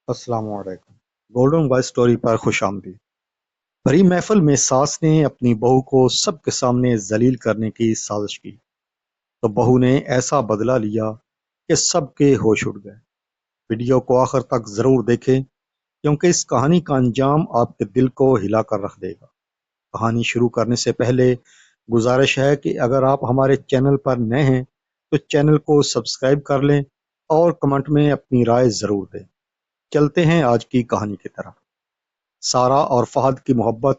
السلام علیکم۔ Golden voice story پر خوش آمدید۔ بھری محفل میں ساس نے اپنی بہو کو سب کے سامنے ذلیل کرنے کی سازش کی تو بہو نے ایسا بدلہ لیا کہ سب کے ہوش اڑ گئے۔ ویڈیو کو آخر تک ضرور دیکھیں کیونکہ اس کہانی کا انجام آپ کے دل کو ہلا کر رکھ دے گا۔ کہانی شروع کرنے سے پہلے گزارش ہے کہ اگر آپ ہمارے چینل پر نئے ہیں تو چینل کو سبسکرائب کر لیں اور کمنٹ میں اپنی رائے ضرور دیں۔ چلتے ہیں آج کی کہانی کی طرف۔ سارا اور فہد کی محبت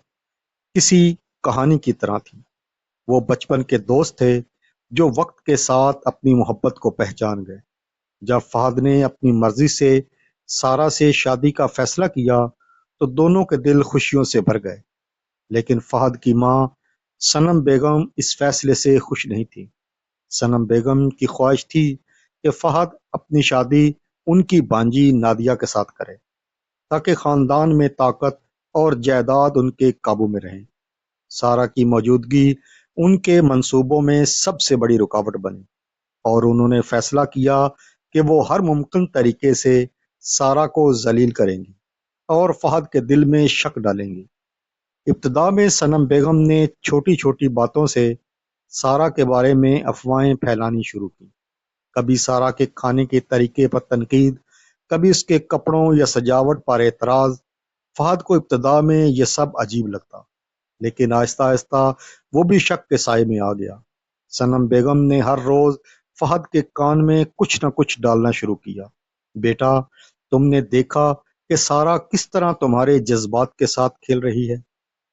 کسی کہانی کی طرح تھی۔ وہ بچپن کے دوست تھے جو وقت کے ساتھ اپنی محبت کو پہچان گئے۔ جب فہد نے اپنی مرضی سے سارا سے شادی کا فیصلہ کیا تو دونوں کے دل خوشیوں سے بھر گئے، لیکن فہد کی ماں صنم بیگم اس فیصلے سے خوش نہیں تھی۔ صنم بیگم کی خواہش تھی کہ فہد اپنی شادی ان کی بانجی نادیہ کے ساتھ کرے تاکہ خاندان میں طاقت اور جائیداد ان کے قابو میں رہیں۔ سارا کی موجودگی ان کے منصوبوں میں سب سے بڑی رکاوٹ بنی اور انہوں نے فیصلہ کیا کہ وہ ہر ممکن طریقے سے سارا کو ذلیل کریں گی اور فہد کے دل میں شک ڈالیں گی۔ ابتدا میں صنم بیگم نے چھوٹی چھوٹی باتوں سے سارا کے بارے میں افواہیں پھیلانی شروع کی۔ کبھی سارا کے کھانے کے طریقے پر تنقید، کبھی اس کے کپڑوں یا سجاوٹ پر اعتراض۔ فہد کو ابتدا میں یہ سب عجیب لگتا، لیکن آہستہ آہستہ وہ بھی شک کے سائے میں آ گیا۔ صنم بیگم نے ہر روز فہد کے کان میں کچھ نہ کچھ ڈالنا شروع کیا۔ بیٹا، تم نے دیکھا کہ سارا کس طرح تمہارے جذبات کے ساتھ کھیل رہی ہے؟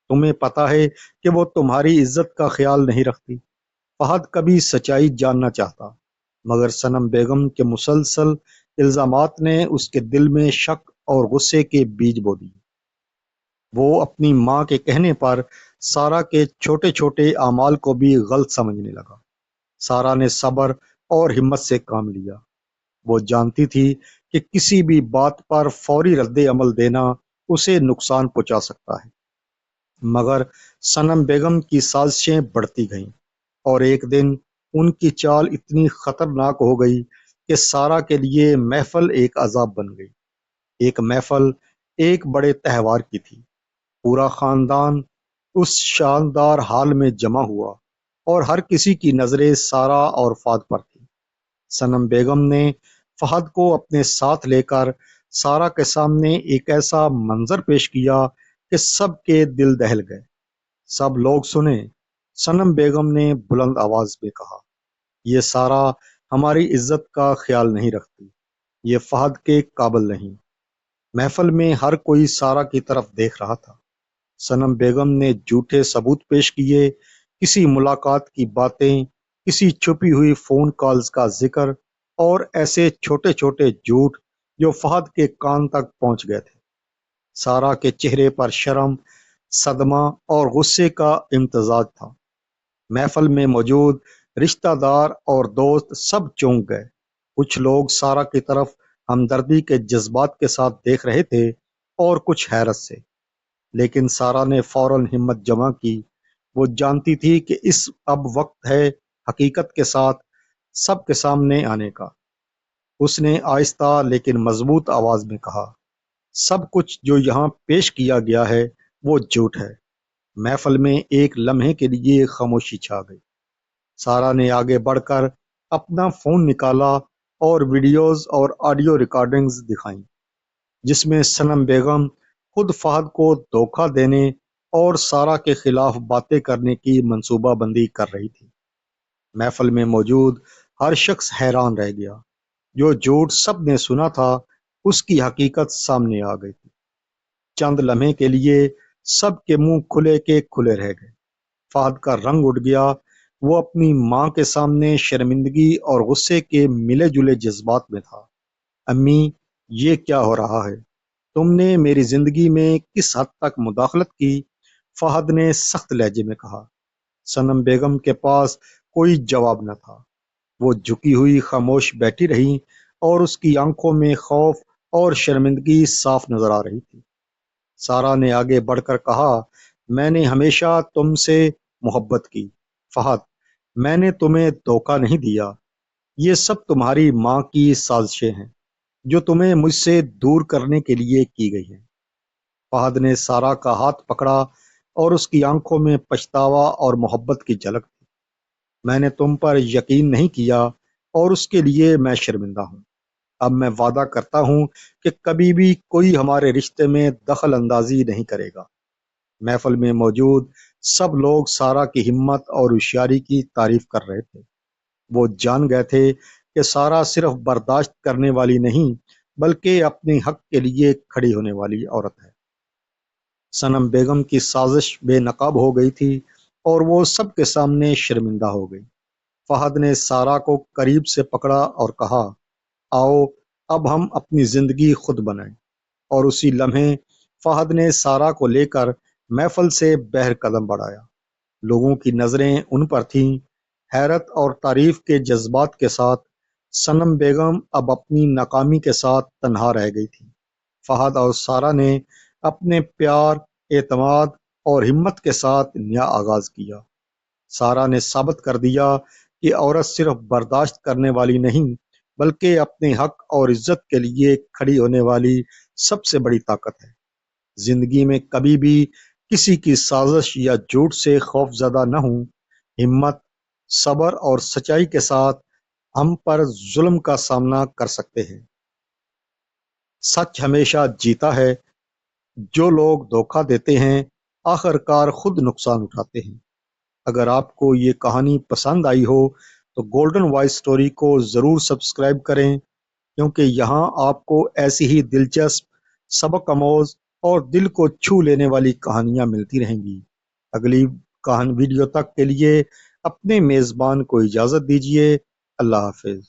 تمہیں پتا ہے کہ وہ تمہاری عزت کا خیال نہیں رکھتی۔ فہد کبھی سچائی جاننا چاہتا، مگر صنم بیگم کے مسلسل الزامات نے اس کے دل میں شک اور غصے کے بیج بو دیے۔ وہ اپنی ماں کے کہنے پر سارا کے چھوٹے چھوٹے اعمال کو بھی غلط سمجھنے لگا۔ سارا نے صبر اور ہمت سے کام لیا۔ وہ جانتی تھی کہ کسی بھی بات پر فوری رد عمل دینا اسے نقصان پہنچا سکتا ہے، مگر صنم بیگم کی سازشیں بڑھتی گئیں اور ایک دن ان کی چال اتنی خطرناک ہو گئی کہ سارا کے لیے محفل ایک عذاب بن گئی۔ ایک محفل ایک بڑے تہوار کی تھی۔ پورا خاندان اس شاندار حال میں جمع ہوا اور ہر کسی کی نظریں سارا اور فہد پر تھی۔ صنم بیگم نے فہد کو اپنے ساتھ لے کر سارا کے سامنے ایک ایسا منظر پیش کیا کہ سب کے دل دہل گئے۔ سب لوگ سنیں، صنم بیگم نے بلند آواز میں کہا، یہ سارا ہماری عزت کا خیال نہیں رکھتی، یہ فہد کے قابل نہیں۔ محفل میں ہر کوئی سارا کی طرف دیکھ رہا تھا۔ صنم بیگم نے جھوٹے ثبوت پیش کیے، کسی ملاقات کی باتیں، کسی چھپی ہوئی فون کالز کا ذکر اور ایسے چھوٹے چھوٹے جھوٹ جو فہد کے کان تک پہنچ گئے تھے۔ سارا کے چہرے پر شرم، صدمہ اور غصے کا امتزاج تھا۔ محفل میں موجود رشتہ دار اور دوست سب چونک گئے۔ کچھ لوگ سارا کی طرف ہمدردی کے جذبات کے ساتھ دیکھ رہے تھے اور کچھ حیرت سے، لیکن سارا نے فوراً ہمت جمع کی۔ وہ جانتی تھی کہ اس اب وقت ہے حقیقت کے ساتھ سب کے سامنے آنے کا۔ اس نے آہستہ لیکن مضبوط آواز میں کہا، سب کچھ جو یہاں پیش کیا گیا ہے وہ جھوٹ ہے۔ محفل میں ایک لمحے کے لیے خاموشی چھا گئی۔ سارا نے آگے بڑھ کر اپنا فون نکالا اور ویڈیوز اور آڈیو ریکارڈنگز دکھائیں، جس میں صنم بیگم خود فہد کو دھوکہ دینے اور سارا کے خلاف باتیں کرنے کی منصوبہ بندی کر رہی تھی۔ محفل میں موجود ہر شخص حیران رہ گیا۔ جو جھوٹ سب نے سنا تھا اس کی حقیقت سامنے آ گئی تھی۔ چند لمحے کے لیے سب کے منہ کھلے کے کھلے رہ گئے۔ فہد کا رنگ اٹھ گیا۔ وہ اپنی ماں کے سامنے شرمندگی اور غصے کے ملے جلے جذبات میں تھا۔ امی، یہ کیا ہو رہا ہے؟ تم نے میری زندگی میں کس حد تک مداخلت کی؟ فہد نے سخت لہجے میں کہا۔ صنم بیگم کے پاس کوئی جواب نہ تھا۔ وہ جھکی ہوئی خاموش بیٹھی رہی اور اس کی آنکھوں میں خوف اور شرمندگی صاف نظر آ رہی تھی۔ سارا نے آگے بڑھ کر کہا، میں نے ہمیشہ تم سے محبت کی فہد، میں نے تمہیں دھوکہ نہیں دیا۔ یہ سب تمہاری ماں کی سازشیں ہیں۔ جو تمہیں مجھ سے دور کرنے کے لیے کی گئی ہیں۔ فہد نے سارا کا ہاتھ پکڑا اور اس کی آنکھوں میں پچھتاوا اور محبت کی جھلک تھی۔ میں نے تم پر یقین نہیں کیا اور اس کے لیے میں شرمندہ ہوں۔ اب میں وعدہ کرتا ہوں کہ کبھی بھی کوئی ہمارے رشتے میں دخل اندازی نہیں کرے گا۔ محفل میں موجود سب لوگ سارا کی ہمت اور ہوشیاری کی تعریف کر رہے تھے۔ وہ جان گئے تھے کہ سارا صرف برداشت کرنے والی نہیں بلکہ اپنے حق کے لیے کھڑی ہونے والی عورت ہے۔ صنم بیگم کی سازش بے نقاب ہو گئی تھی اور وہ سب کے سامنے شرمندہ ہو گئی۔ فہد نے سارا کو قریب سے پکڑا اور کہا، آؤ اب ہم اپنی زندگی خود بنائیں۔ اور اسی لمحے فہد نے سارا کو لے کر محفل سے باہر قدم بڑھایا۔ لوگوں کی نظریں ان پر تھیں۔ حیرت اور تعریف کے جذبات کے ساتھ صنم بیگم اب اپنی ناکامی کے ساتھ تنہا رہ گئی تھی۔ فہد اور سارا نے اپنے پیار، اعتماد اور ہمت کے ساتھ نیا آغاز کیا۔ سارا نے ثابت کر دیا کہ عورت صرف برداشت کرنے والی نہیں بلکہ اپنے حق اور عزت کے لیے کھڑی ہونے والی سب سے بڑی طاقت ہے۔ زندگی میں کبھی بھی کسی کی سازش یا جھوٹ سے خوف زدہ نہ ہوں۔ ہمت، صبر اور سچائی کے ساتھ ہم پر ظلم کا سامنا کر سکتے ہیں۔ سچ ہمیشہ جیتا ہے۔ جو لوگ دھوکہ دیتے ہیں آخر کار خود نقصان اٹھاتے ہیں۔ اگر آپ کو یہ کہانی پسند آئی ہو تو گولڈن وائس سٹوری کو ضرور سبسکرائب کریں، کیونکہ یہاں آپ کو ایسی ہی دلچسپ، سبق آموز اور دل کو چھو لینے والی کہانیاں ملتی رہیں گی۔ اگلی ویڈیو تک کے لیے اپنے میزبان کو اجازت دیجیے۔ اللہ حافظ۔